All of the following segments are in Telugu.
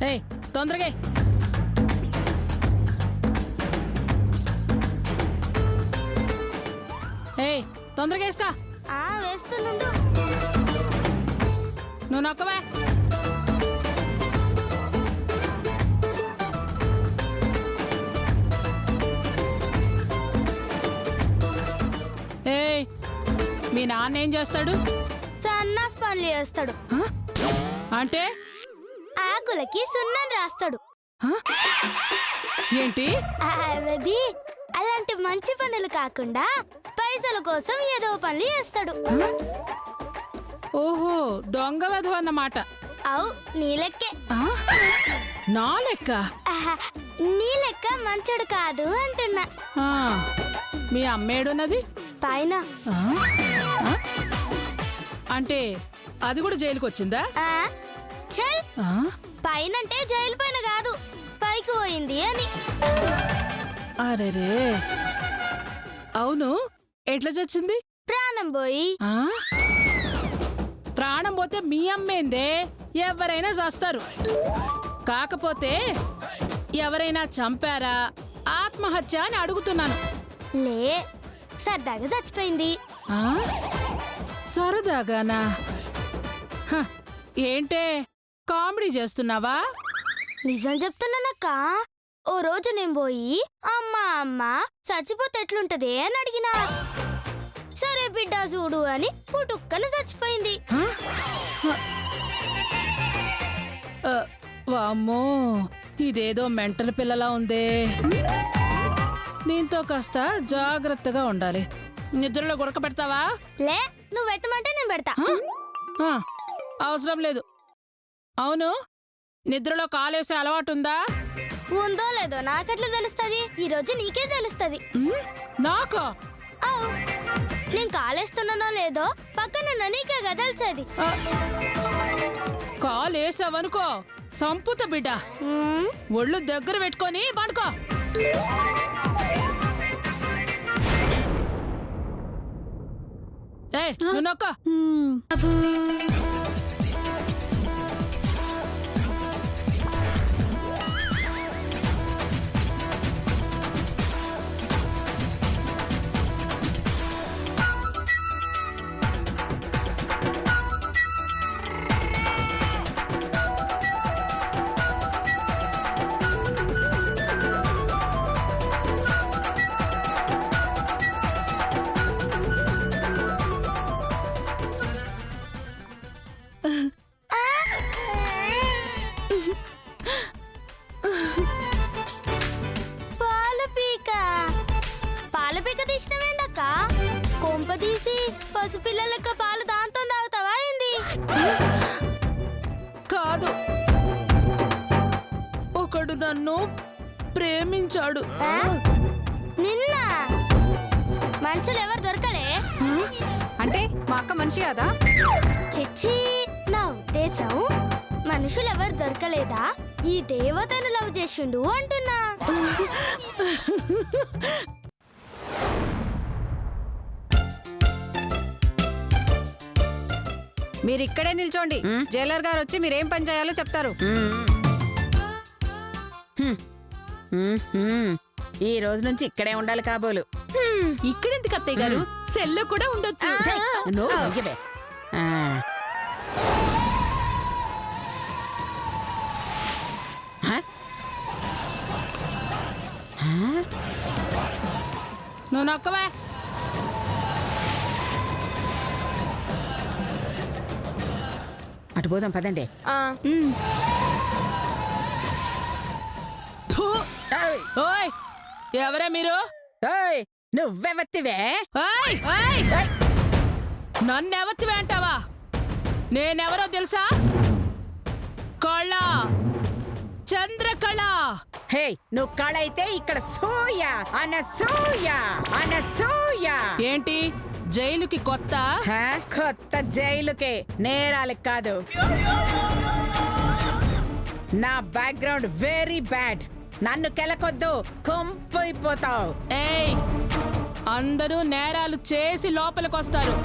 ఏయ్ తొందరగా ఏయ్ తొందరగా వేస్తా. వేస్తుండు. నువ్వు నొక్కవే. ఏయ్ మీ నాన్న ఏం చేస్తాడు? సన్నాస్ పనులు చేస్తాడు. అంటే ఆకులకి సున్నం రాస్తాడు. ఏంటి? అది అలాంటి మంచి పనులు కాకుండా పైసల కోసం ఏదో పనులు చేస్తాడు. ఓహో దొంగ వెధవ అన్నమాట. అవు నీ లెక్కే. నా లెక్క? నీ లెక్క మంచోడు కాదు అంటున్నా. మీ అమ్మేడున్నది? పైన. అంటే అది కూడా జైలుకి వచ్చిందా? పైనంటే జైలు పైన కాదు, పైకి పోయింది అని. అరేరే అవును, ఎట్లా చచ్చింది? ప్రాణం పోయి. ప్రాణం పోతే మీ అమ్మేందే? ఎవరైనా చేస్తారు. కాకపోతే ఎవరైనా చంపారా, ఆత్మహత్య అని అడుగుతున్నాను. లే, సరదాగా చచ్చిపోయింది. సరదాగానా? ఏంటే కామెడీ చేస్తున్నావా? నిజం చెప్తున్నానక్క. ఓ రోజు నేను పోయి అమ్మ చచ్చిపోతే ఎట్లుంటది అని అడిగినా. సరే బిడ్డ చూడు అని పుట్టుక్కన చచ్చిపోయింది. వామ్మో, ఇదేదో మెంటల్ పిల్లలా ఉందే. దీంతో కాస్త జాగ్రత్తగా ఉండాలి. నిద్రలో గుడక పెడతావా? లే, నువ్వు పెట్టమంటే నేను పెడతా. అవసరం లేదు. అవును, నిద్రలో కాలేసే అలవాటుందా? ఉందో లేదో నాకెట్లా తెలుస్తుంది? ఈ రోజు నీకే తెలుస్తుంది. నాకా? నేను కాలేస్తున్నానో లేదో పక్కనున్న నీకేగా తెలిసేది. కాలేసావనుకో సంపుత బిడ్డ. ఒళ్ళు దగ్గర పెట్టుకొని పడుకో. నువ్వు నొక్క. పాలపీక తీసినవేందక్క? కొంప తీసి పసిపిల్లలక్క పాలు దాంతో తాగుతావా ఏంది? కాదు, ఒకడు నన్ను ప్రేమించాడు. నిన్న మనుషులు ఎవరు దొరకలే? అంటే మా అక్క మనిషి కాదా? చిచ్చి, నా ఉద్దేశం మనుషులు ఎవరు దొరకలేదా, ఈ దేవతను లవ్ చేసిండు అంటున్నా. మీరు ఇక్కడే నిల్చోండి. జైలర్ గారు వచ్చి మీరేం పని చేయాలో చెప్తారు. ఈ రోజు నుంచి ఇక్కడే ఉండాలి కాబోలు. ఇక్కడెందుకు అత్తయ్య గారు? సెల్లో కూడా ఉండొచ్చు. నువ్వు నొక్కవే. అటు పోదాం పదండి. ఓయ్, ఎవరే మీరు? నువ్వెవత్తివే? నన్నెవత్తివే అంటావా? నేనెవరో తెలుసా? కళ, చంద్రకళ. హే, నువ్వు కళ అయితే ఇక్కడ సూయ అనసూయ అనసూయ. ఏంటి జైలుకి కొత్త? కొత్త జైలుకే, నేరాలకు కాదు. నా బ్యాక్గ్రౌండ్ వెరీ బ్యాడ్. నన్ను కెలకొద్దు, కొంపైపోతావు. ఏయ్, అందరూ నేరాలు చేసి లోపలికొస్తారు,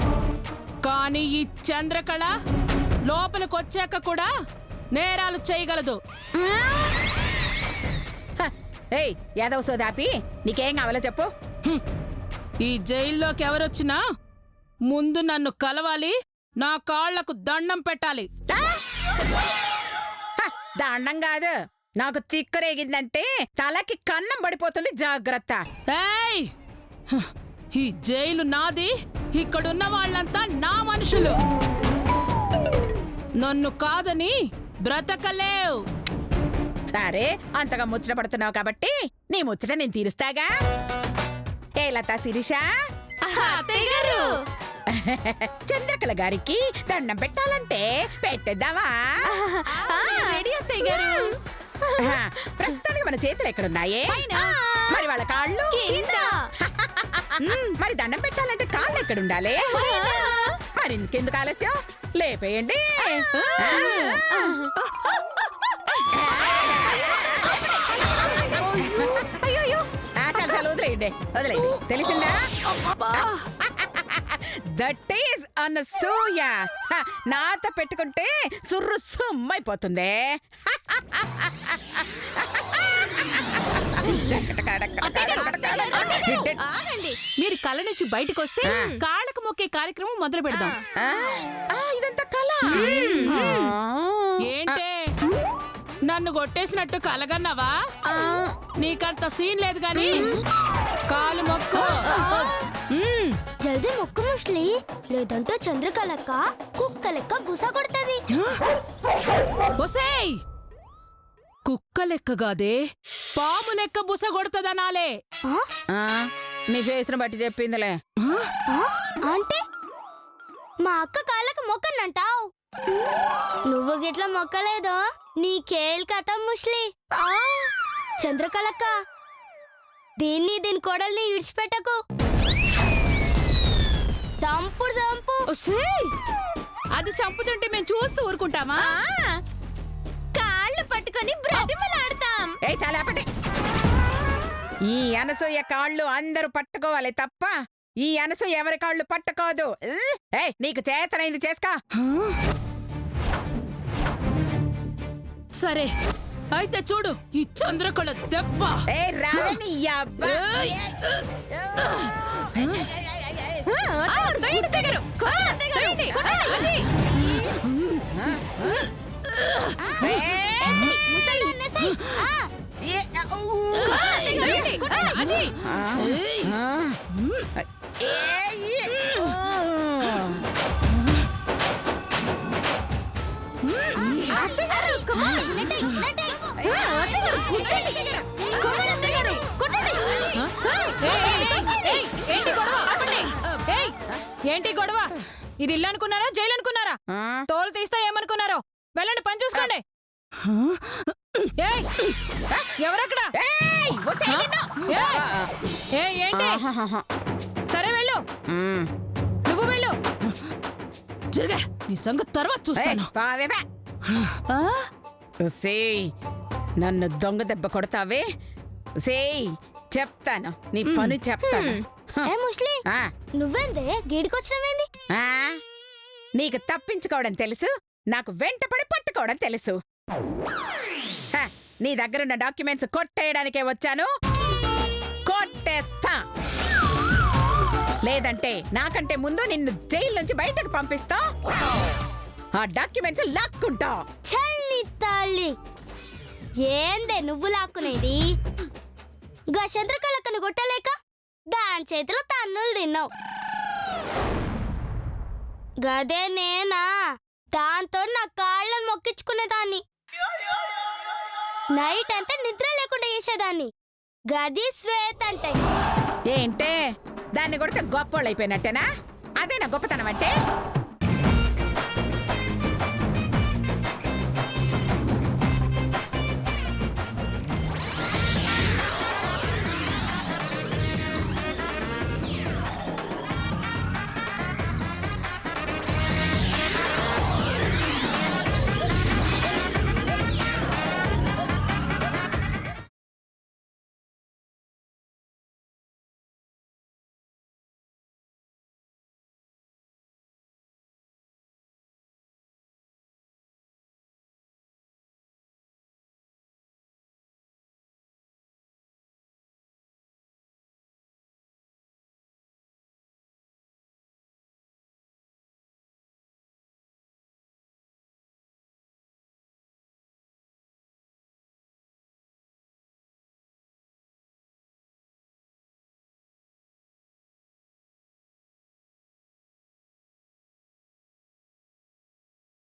కానీ ఈ చంద్రకళ లోపలికొచ్చాక కూడా నేరాలు చేయగలదు. ఏయ్ యాదవ్ సోదాపి నీకేం కావాలో చెప్పు. ఈ జైల్లోకి ఎవరొచ్చినా ముందు నన్ను కలవాలి, నా కాళ్లకు దండం పెట్టాలి. దండం కాదు, నాకు తిక్కరేగిందంటే తలకి కన్నం పడిపోతుంది, జాగ్రత్త. ఏయ్! ఈ జైలు నాది, ఇక్కడున్న వాళ్ళంతా నా మనుషులు. నన్ను కాదని బ్రతకలేవు. సరే అంతగా ముచ్చట పడుతున్నావు కాబట్టి నీ ముచ్చట నేను తీరుస్తాగా. ఏ లతా శిరీష, చంద్రకళ గారికి దండం పెట్టాలంటే పెట్టేద్దామా? ప్రస్తుతానికి మన చేతులు ఎక్కడున్నాయే? మరి వాళ్ళ కాళ్ళు మరి దండం పెట్టాలంటే కాళ్ళు ఎక్కడుండాలి? మరి ఇంకెందుకు ఆలస్యం, లేపేయండి. చాలా చాలా వదిలేయండి, వదిలేయండి. తెలిసిందా? That is Anasuya. నాతో పెట్టుకుంటే సుర్రు సుమ్మైపోతుంది. ఆగండి, మీరు కళ నుంచి బయటకు వస్తే కాళ్ళకు మొక్కే కార్యక్రమం మొదలు పెడదాం. ఇదంతా కళ. ఏంటే నన్ను కొట్టేసినట్టు కలగన్నావా? నీకంత సీన్ లేదు గాని కాలు మొక్కు. జల్దీ మొక్కు ముస్లి, లేదంటే చంద్రకళక్క కుక్క లెక్క బుస కొడుతుంది. ఒసేయ్, కుక్క లెక్కగాదే పాము లెక్క బుస కొడుతుందనాలే. నీ ఫేస్ ను బట్టి చెప్పిందిలే. అంటే మా అక్క కాళ్ళకి మొక్కనంటావు, నువ్వు గిట్ల మొక్కలేదో నీకేల్ కథ ముస్లి. చంద్రకళక్క, దీని కోడల్ని ఇడిచిపెట్టకు. దంపుడు దంపు. ఒసేయ్, అది చంపుతుంటే మేము చూస్తూ ఊరుకుంటామా? కాళ్ళు పట్టుకొని బ్రతిమలాడతాం. ఏ చాలా ఆపండి. ఈ అనసూయ కాళ్ళు అందరూ పట్టుకోవాలి తప్ప ఈ అనసూయ ఎవరి కాళ్ళు పట్టుకోదు. ఏ నీకు చేతనైంది చేసుకో. సరే అయితే చూడు ఈ చంద్రకళ దెబ్బ. ఏ రాదని అబ్బా. ఏంటి గొడవ? ఇది ఇల్లు అనుకున్నారా, జైలు అనుకున్నారా? తోలు తీస్తా ఏమనుకున్నారో? వెళ్ళండి, పని చూసుకోండి. ఎవరక్కడ? ఏంటి? సరే వెళ్ళు, నువ్వు వెళ్ళు. జరగా నీ సంగతి తర్వాత చూస్తాను. నన్ను దొంగ దెబ్బ కొడతావే? సేయ్ చెప్తాను, నీ పని చెప్తాను. ముస్లి, నువ్వేందే గీడికొచ్చినవేంది? నీకు తప్పించుకోవడం తెలుసు, నాకు వెంటపడి పట్టుకోవడం తెలుసు. నీ దగ్గరున్న డాక్యుమెంట్స్ కొట్టేయడానికే వచ్చాను. కొట్టేస్తా, లేదంటే నాకంటే ముందు నిన్ను జైలు నుంచి బయటకు పంపిస్తా. ఆ డాక్యుమెంట్స్ లాక్కుంటా. చల్లి తల్లి, ఏందే నువ్వు లాక్కునేది? గా చంద్రకళక్కను కొట్టలేక దాని చేతిలో తన్నులు తిన్నావు. గదే నేనా, దాంతో నా కాళ్ళను మొక్కించుకునేదాన్ని. నైట్ అంతా నిద్ర లేకుండా చేసేదాన్ని. గది శ్వేత అంటే. ఏంటే దాన్ని కొడితే గొప్పోళ్ళు అయిపోయినట్టేనా? అదేనా గొప్పతనం అంటే?